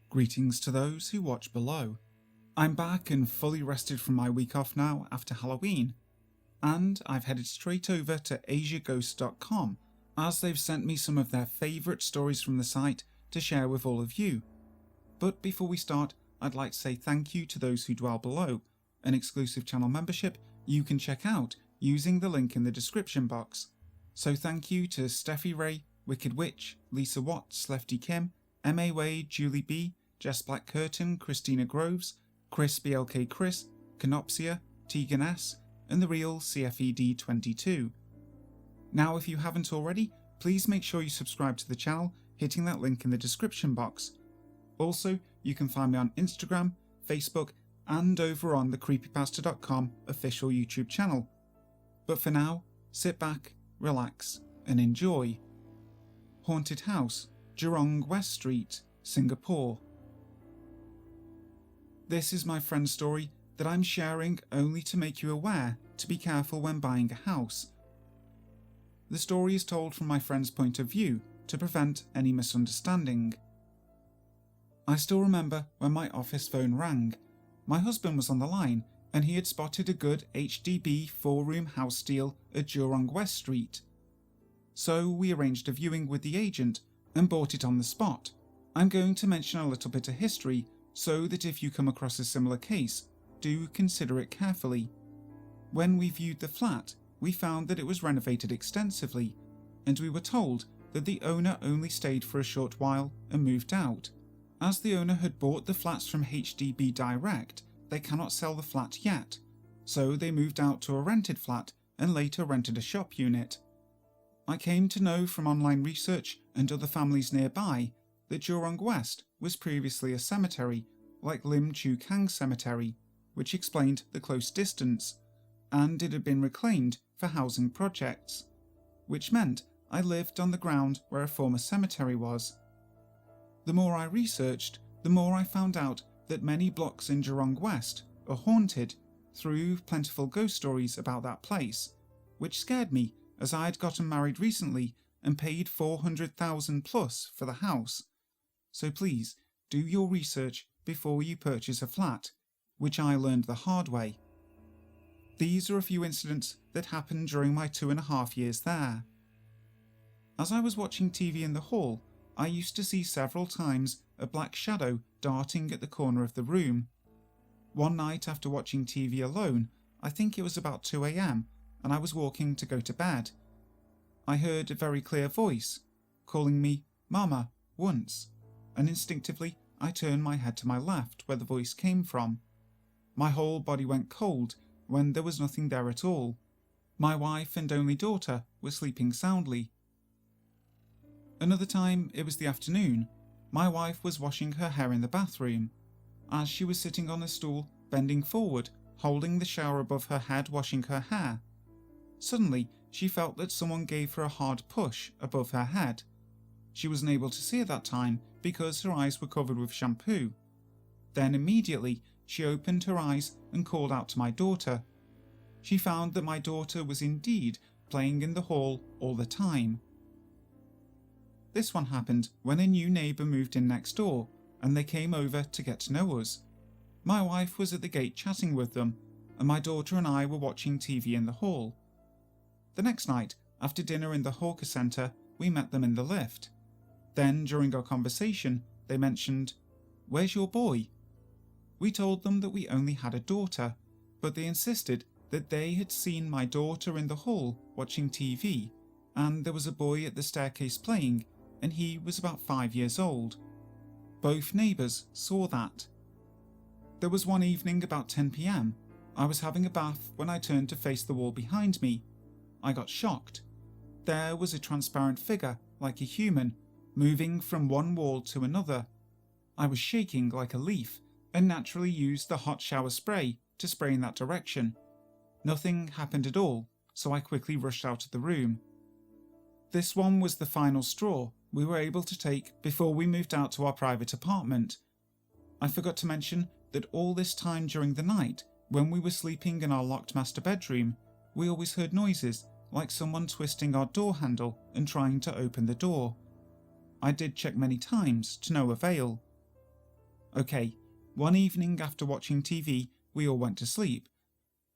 Greetings to those who watch below. I'm back and fully rested from my week off now after Halloween, and I've headed straight over to asiaghost.com as they've sent me some of their favourite stories from the site to share with all of you. But before we start, I'd like to say thank you to those who dwell below, an exclusive channel membership you can check out using the link in the description box. So thank you to Steffi Ray, Wicked Witch, Lisa Watts, Lefty Kim, M.A. Wade, Julie B, Jess Black Curtin, Christina Groves, Chris BLK Chris, Canopsia, Tegan S, and the real CFED22. Now if you haven't already, please make sure you subscribe to the channel, hitting that link in the description box. Also, you can find me on Instagram, Facebook, and over on the creepypasta.com official YouTube channel. But for now, sit back, relax, and enjoy. Haunted House, Jurong West Street, Singapore. This is my friend's story that I'm sharing only to make you aware to be careful when buying a house. The story is told from my friend's point of view to prevent any misunderstanding. I still remember when my office phone rang. My husband was on the line and he had spotted a good HDB 4-room house deal at Jurong West Street. So we arranged a viewing with the agent and bought it on the spot. I'm going to mention a little bit of history so that if you come across a similar case, do consider it carefully. When we viewed the flat, we found that it was renovated extensively, and we were told that the owner only stayed for a short while and moved out. As the owner had bought the flats from HDB direct, they cannot sell the flat yet, so they moved out to a rented flat and later rented a shop unit. I came to know from online research and other families nearby that Jurong West was previously a cemetery, like Lim Chu Kang Cemetery, which explained the close distance, and it had been reclaimed for housing projects, which meant I lived on the ground where a former cemetery was. The more I researched, the more I found out that many blocks in Jurong West are haunted through plentiful ghost stories about that place, which scared me as I had gotten married recently and paid 400,000 plus for the house. So please, do your research before you purchase a flat, which I learned the hard way. These are a few incidents that happened during my 2.5 years there. As I was watching TV in the hall, I used to see several times a black shadow darting at the corner of the room. One night after watching TV alone, I think it was about 2 a.m, and I was walking to go to bed. I heard a very clear voice calling me Mama once, and instinctively I turned my head to my left where the voice came from. My whole body went cold when there was nothing there at all. My wife and only daughter were sleeping soundly. Another time, it was the afternoon. My wife was washing her hair in the bathroom. As she was sitting on a stool, bending forward, holding the shower above her head washing her hair, suddenly she felt that someone gave her a hard push above her head. She wasn't able to see at that time because her eyes were covered with shampoo. Then immediately she opened her eyes and called out to my daughter. She found that my daughter was indeed playing in the hall all the time. This one happened when a new neighbour moved in next door and they came over to get to know us. My wife was at the gate chatting with them, and my daughter and I were watching TV in the hall. The next night, after dinner in the hawker centre, we met them in the lift. Then, during our conversation, they mentioned, "Where's your boy?" We told them that we only had a daughter, but they insisted that they had seen my daughter in the hall watching TV, and there was a boy at the staircase playing, and he was about 5 years old. Both neighbours saw that. There was one evening about 10 p.m. I was having a bath when I turned to face the wall behind me. I got shocked. There was a transparent figure, like a human, moving from one wall to another. I was shaking like a leaf and naturally used the hot shower spray to spray in that direction. Nothing happened at all, so I quickly rushed out of the room. This one was the final straw we were able to take before we moved out to our private apartment. I forgot to mention that all this time during the night, when we were sleeping in our locked master bedroom, we always heard noises like someone twisting our door handle and trying to open the door. I did check many times to no avail. Okay, one evening after watching TV, we all went to sleep.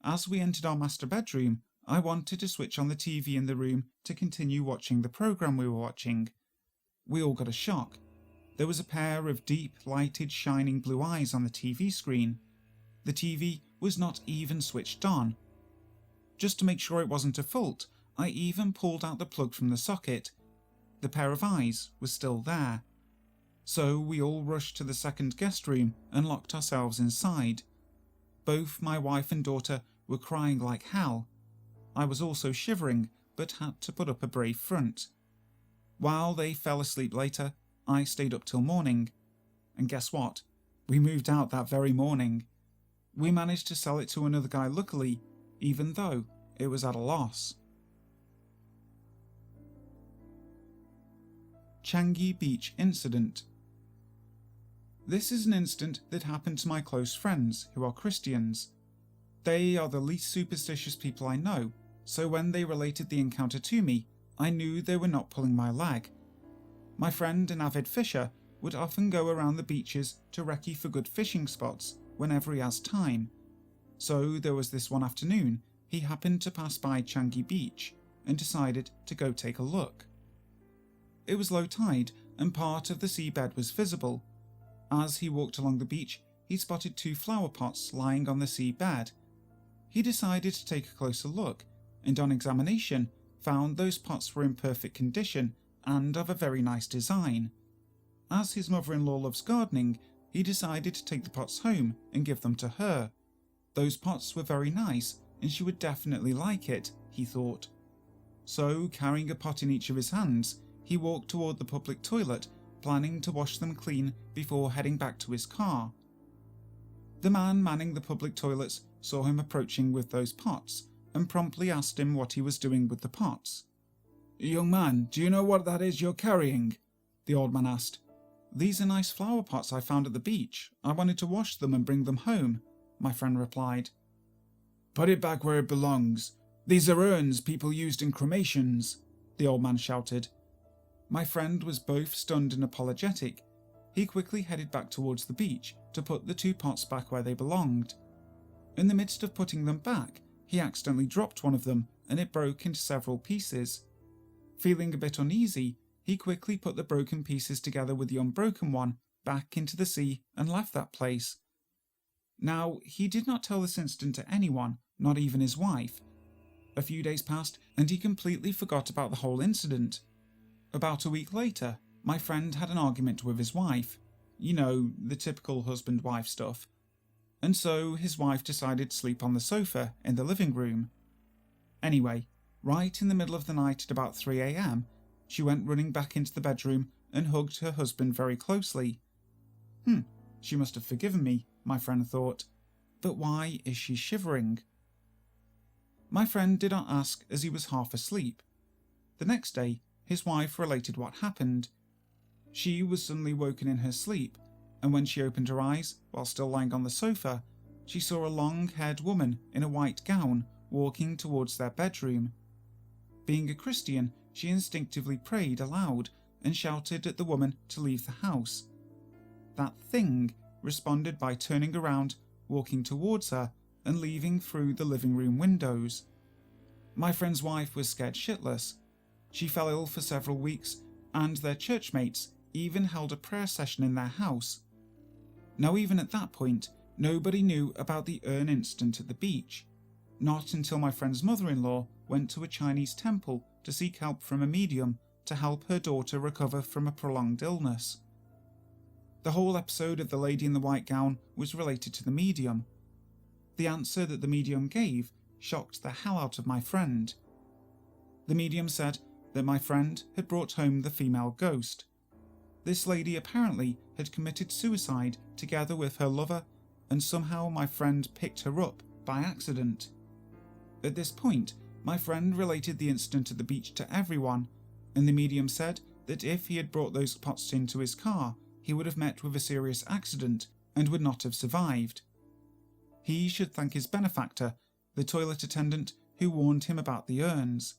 As we entered our master bedroom, I wanted to switch on the TV in the room to continue watching the program we were watching. We all got a shock. There was a pair of deep, lighted, shining blue eyes on the TV screen. The TV was not even switched on. Just to make sure it wasn't a fault, I even pulled out the plug from the socket. The pair of eyes was still there. So we all rushed to the second guest room and locked ourselves inside. Both my wife and daughter were crying like hell. I was also shivering, but had to put up a brave front. While they fell asleep later, I stayed up till morning. And guess what? We moved out that very morning. We managed to sell it to another guy luckily, even though it was at a loss. Changi Beach Incident. This is an incident that happened to my close friends who are Christians. They are the least superstitious people I know, so when they related the encounter to me, I knew they were not pulling my leg. My friend, an avid fisher, would often go around the beaches to recce for good fishing spots whenever he has time. So there was this one afternoon he happened to pass by Changi Beach and decided to go take a look. It was low tide and part of the seabed was visible. As he walked along the beach, he spotted 2 flower pots lying on the seabed. He decided to take a closer look, and on examination, found those pots were in perfect condition and of a very nice design. As his mother-in-law loves gardening, he decided to take the pots home and give them to her. Those pots were very nice, and she would definitely like it, he thought. So, carrying a pot in each of his hands, he walked toward the public toilet, planning to wash them clean before heading back to his car. The man manning the public toilets saw him approaching with those pots and promptly asked him what he was doing with the pots. "Young man, do you know what that is you're carrying?" the old man asked. "These are nice flower pots I found at the beach. I wanted to wash them and bring them home," my friend replied. "Put it back where it belongs. These are urns people used in cremations," the old man shouted. My friend was both stunned and apologetic. He quickly headed back towards the beach to put the 2 pots back where they belonged. In the midst of putting them back, he accidentally dropped one of them and it broke into several pieces. Feeling a bit uneasy, he quickly put the broken pieces together with the unbroken one back into the sea and left that place. Now, he did not tell this incident to anyone, not even his wife. A few days passed and he completely forgot about the whole incident. About a week later, my friend had an argument with his wife. You know, the typical husband-wife stuff. And so his wife decided to sleep on the sofa in the living room. Anyway, right in the middle of the night at about 3 a.m, she went running back into the bedroom and hugged her husband very closely. She must have forgiven me, my friend thought. But why is she shivering? My friend did not ask as he was half asleep. The next day, his wife related what happened. She was suddenly woken in her sleep, and when she opened her eyes, while still lying on the sofa, she saw a long-haired woman in a white gown walking towards their bedroom. Being a Christian, she instinctively prayed aloud and shouted at the woman to leave the house. That thing responded by turning around, walking towards her, and leaving through the living room windows. My friend's wife was scared shitless. She fell ill for several weeks, and their churchmates even held a prayer session in their house. Now, even at that point, nobody knew about the urn incident at the beach. Not until my friend's mother-in-law went to a Chinese temple to seek help from a medium to help her daughter recover from a prolonged illness. The whole episode of the lady in the white gown was related to the medium. The answer that the medium gave shocked the hell out of my friend. The medium said that my friend had brought home the female ghost. This lady apparently had committed suicide together with her lover, and somehow my friend picked her up by accident. At this point, my friend related the incident at the beach to everyone, and the medium said that if he had brought those pots into his car, he would have met with a serious accident and would not have survived. He should thank his benefactor, the toilet attendant who warned him about the urns.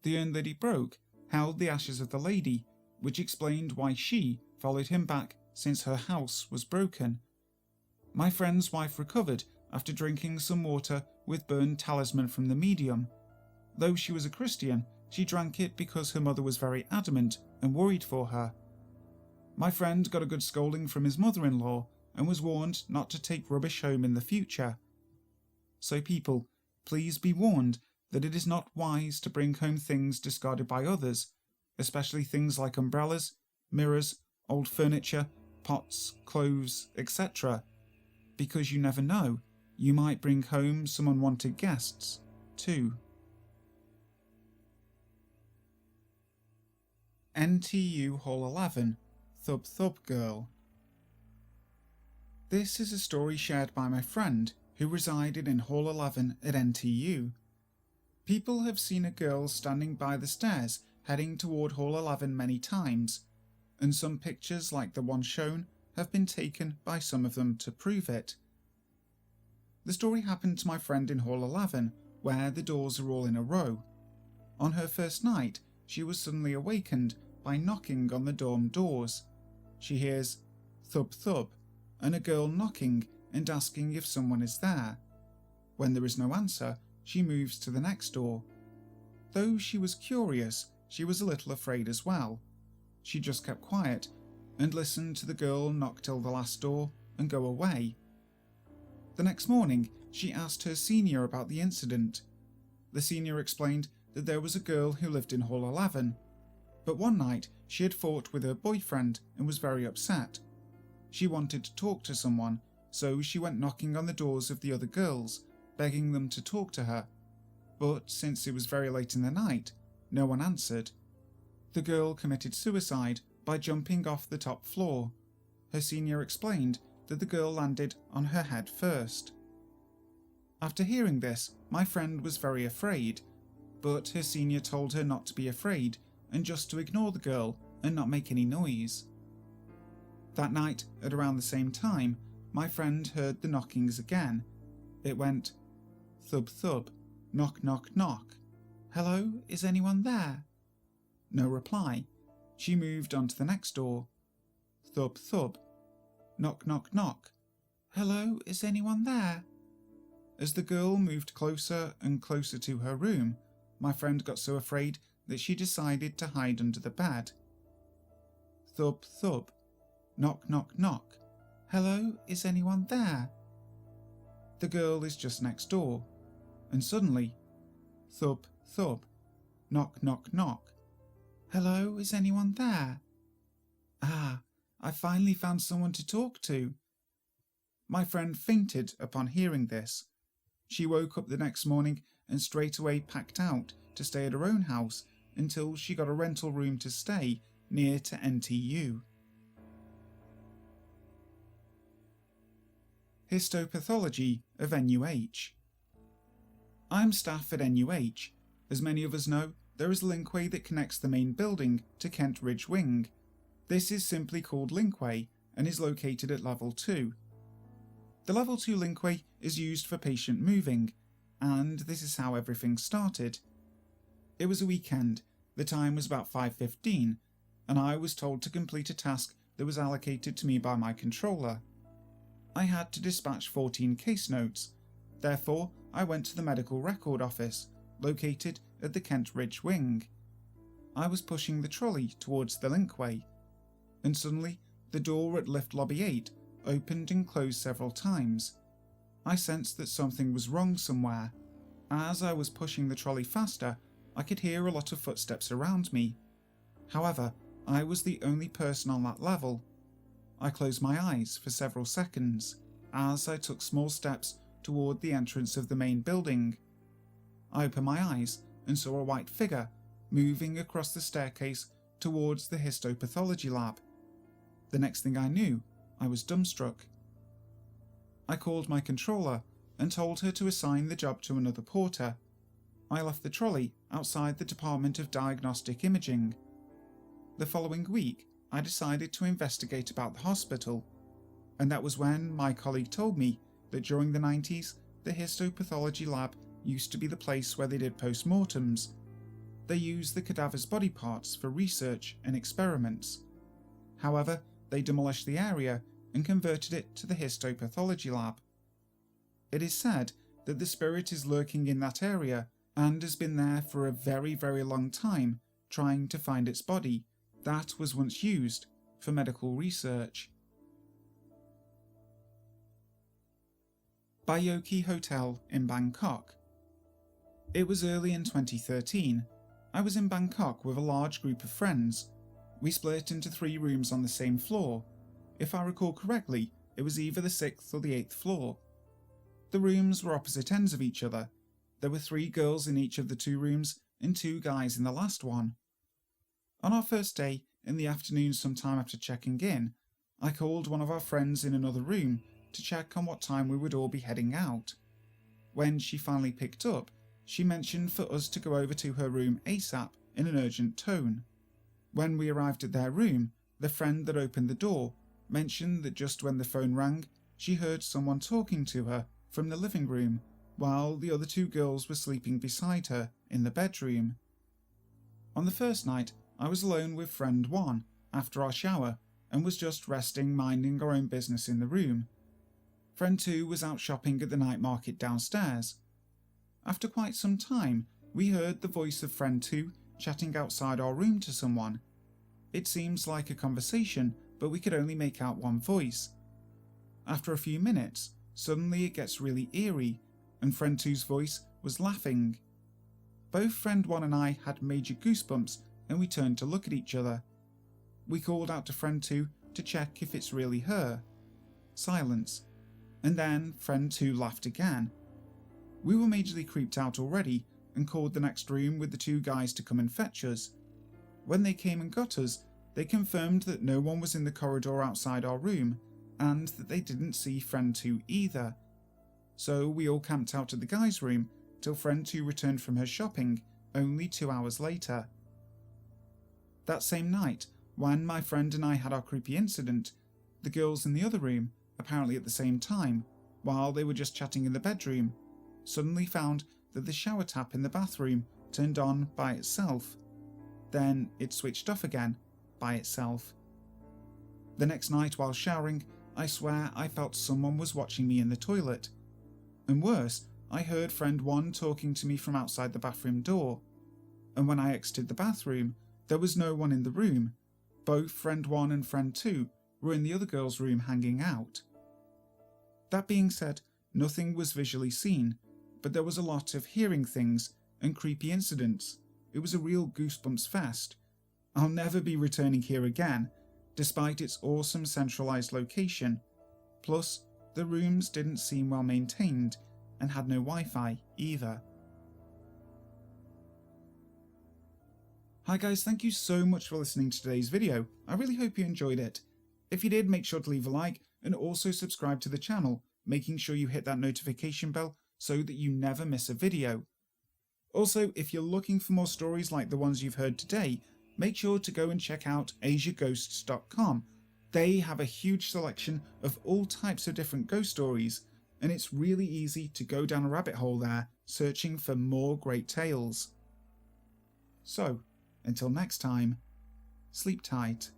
The urn that he broke held the ashes of the lady, which explained why she followed him back since her house was broken. My friend's wife recovered after drinking some water with burned talisman from the medium. Though she was a Christian, she drank it because her mother was very adamant and worried for her. My friend got a good scolding from his mother-in-law and was warned not to take rubbish home in the future. So people, please be warned that it is not wise to bring home things discarded by others, especially things like umbrellas, mirrors, old furniture, pots, clothes, etc., because you never know, you might bring home some unwanted guests, too. NTU Hall 11, Thub Girl. This is a story shared by my friend who resided in Hall 11 at NTU. People have seen a girl standing by the stairs heading toward Hall 11 many times, and some pictures like the one shown have been taken by some of them to prove it. The story happened to my friend in Hall 11, where the doors are all in a row. On her first night, she was suddenly awakened by knocking on the dorm doors. She hears thub thub and a girl knocking and asking if someone is there. When there is no answer, she moves to the next door. Though she was curious, she was a little afraid as well. She just kept quiet and listened to the girl knock till the last door and go away. The next morning, she asked her senior about the incident. The senior explained that there was a girl who lived in Hall 11, but one night she had fought with her boyfriend and was very upset. She wanted to talk to someone, so she went knocking on the doors of the other girls, begging them to talk to her. But since it was very late in the night, no one answered. The girl committed suicide by jumping off the top floor. Her senior explained that the girl landed on her head first. After hearing this, my friend was very afraid, but her senior told her not to be afraid and just to ignore the girl and not make any noise. That night, at around the same time, my friend heard the knockings again. It went thub thub, knock knock knock. Hello, is anyone there? No reply. She moved on to the next door. Thub thub, knock knock knock. Hello, is anyone there? As the girl moved closer and closer to her room, my friend got so afraid that she decided to hide under the bed. Thub thub, knock knock knock. Hello, is anyone there? The girl is just next door, and suddenly, thub thub, knock knock knock. Hello, is anyone there? Ah, I finally found someone to talk to. My friend fainted upon hearing this. She woke up the next morning and straight away packed out to stay at her own house until she got a rental room to stay near to NTU. Histopathology of NUH. I'm staff at NUH. As many of us know, there is a linkway that connects the main building to Kent Ridge Wing. This is simply called linkway and is located at level 2. The level 2 linkway is used for patient moving, and this is how everything started. It was a weekend, the time was about 5:15, and I was told to complete a task that was allocated to me by my controller. I had to dispatch 14 case notes, therefore I went to the medical record office, located at the Kent Ridge Wing. I was pushing the trolley towards the linkway, and suddenly the door at lift lobby 8 opened and closed several times. I sensed that something was wrong somewhere. As I was pushing the trolley faster, I could hear a lot of footsteps around me. However, I was the only person on that level. I closed my eyes for several seconds as I took small steps toward the entrance of the main building. I opened my eyes and saw a white figure moving across the staircase towards the histopathology lab. The next thing I knew, I was dumbstruck. I called my controller and told her to assign the job to another porter. I left the trolley outside the Department of Diagnostic Imaging. The following week, I decided to investigate about the hospital, and that was when my colleague told me that during the 90s, the histopathology lab used to be the place where they did post-mortems. They used the cadaver's body parts for research and experiments. However, they demolished the area and converted it to the histopathology lab. It is said that the spirit is lurking in that area and has been there for a very, very long time, trying to find its body that was once used for medical research. Baiyoke Hotel in Bangkok. It was early in 2013. I was in Bangkok with a large group of friends. We split into 3 rooms on the same floor. If I recall correctly, it was either the 6th or the 8th floor. The rooms were opposite ends of each other. There were 3 girls in each of the 2 rooms and 2 guys in the last one. On our first day, in the afternoon sometime after checking in, I called one of our friends in another room to check on what time we would all be heading out. When she finally picked up, she mentioned for us to go over to her room ASAP in an urgent tone. When we arrived at their room, the friend that opened the door mentioned that just when the phone rang, she heard someone talking to her from the living room, while the other 2 girls were sleeping beside her in the bedroom. On the first night, I was alone with friend 1 after our shower and was just resting, minding our own business in the room. Friend 2 was out shopping at the night market downstairs. After quite some time, we heard the voice of friend 2 chatting outside our room to someone. It seems like a conversation, but we could only make out one voice. After a few minutes, suddenly it gets really eerie, and friend 2's voice was laughing. Both friend 1 and I had major goosebumps, and we turned to look at each other. We called out to friend 2 to check if it's really her. Silence. And then friend 2 laughed again. We were majorly creeped out already and called the next room with the 2 guys to come and fetch us. When they came and got us, they confirmed that no one was in the corridor outside our room and that they didn't see friend 2 either. So we all camped out at the guys' room till friend 2 returned from her shopping only 2 hours later. That same night, when my friend and I had our creepy incident, the girls in the other room, apparently at the same time, while they were just chatting in the bedroom, suddenly found that the shower tap in the bathroom turned on by itself. Then it switched off again by itself. The next night while showering, I swear I felt someone was watching me in the toilet. And worse, I heard friend 1 talking to me from outside the bathroom door. And when I exited the bathroom, there was no one in the room. Both friend 1 and friend 2 were in the other girl's room hanging out. That being said, nothing was visually seen, but there was a lot of hearing things and creepy incidents. It was a real goosebumps fest. I'll never be returning here again, despite its awesome centralized location. Plus, the rooms didn't seem well maintained and had no Wi-Fi either. Hi guys, thank you so much for listening to today's video. I really hope you enjoyed it. If you did, make sure to leave a like and also subscribe to the channel, making sure you hit that notification bell so that you never miss a video. Also, if you're looking for more stories like the ones you've heard today, make sure to go and check out asiaghosts.com. They have a huge selection of all types of different ghost stories, and it's really easy to go down a rabbit hole there, searching for more great tales. So, until next time, sleep tight.